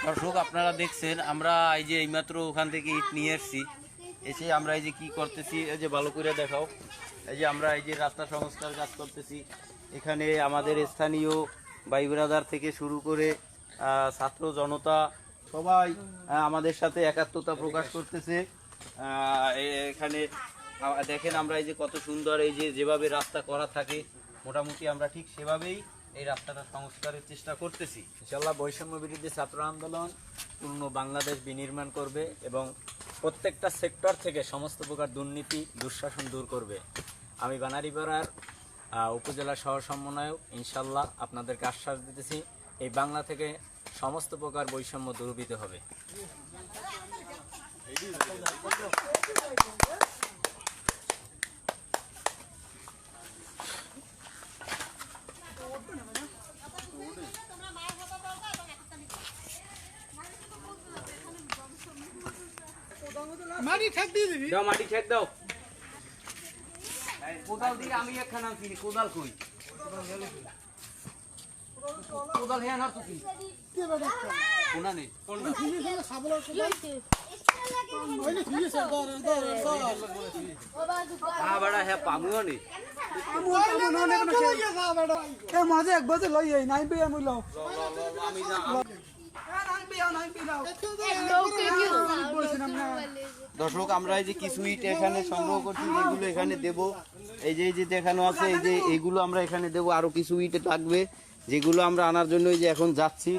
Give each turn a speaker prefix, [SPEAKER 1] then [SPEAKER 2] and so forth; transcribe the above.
[SPEAKER 1] দর্শক আপনারা দেখছেন আমরা এই যে এইমাত্র ওখান থেকে ইট নিয়ে এসেছি, এসে আমরা এই যে কি করতেছি, এই যে ভালো করে দেখাও, এই যে আমরা এই যে রাস্তা সংস্কার কাজ করতেছি। এখানে আমাদের স্থানীয় ভাই ব্রাদার থেকে শুরু করে ছাত্র জনতা সবাই আমাদের সাথে একাত্মতা প্রকাশ করতেছে। এখানে দেখেন আমরা এই যে কত সুন্দর, এই যে যেভাবে রাস্তা করা থাকে মোটামুটি আমরা ঠিক সেভাবেই এই রাস্তাটা সংস্কারের চেষ্টা করতেছি।
[SPEAKER 2] ইনশাআল্লাহ বৈষম্য বিরোধী ছাত্র আন্দোলন পূর্ণ বাংলাদেশ বিনির্মাণ করবে এবং প্রত্যেকটা সেক্টর থেকে সমস্ত প্রকার দুর্নীতি দুঃশাসন দূর করবে। আমি বানারীপাড়ার উপজেলা সহ সমন্বয়ক ইনশাআল্লাহ আপনাদেরকে আশ্বাস দিতেছি, এই বাংলা থেকে সমস্ত প্রকার বৈষম্য দূরীভূত হবে।
[SPEAKER 3] মাটি ঠেক দিয়ে দিবি।
[SPEAKER 1] দাও মাটি ঠেক দাও। কোদাল দিয়ে আমি একখান আনছি, কোদাল কই? কোদাল হ্যাঁ না তো কি? কোনা নেই। কোনটা?
[SPEAKER 3] সাবলার কোদাল। ওইলে ঠিক আছে ধর।
[SPEAKER 1] বড়া হ্যাঁ পামুও নেই।
[SPEAKER 3] আমু না না বেটা। এ মাঝে এক বাজে লই এই নাই বে আমি লও।
[SPEAKER 1] আমি না দর্শক আমরা এই যে কিছু ইট এখানে সংগ্রহ করছি, যেগুলো এখানে দেব, এই যে দেখানো আছে, এই যে এইগুলো আমরা এখানে দেব। আরো কিছু ইট থাকবে যেগুলো আমরা আনার জন্য এই যে এখন যাচ্ছি।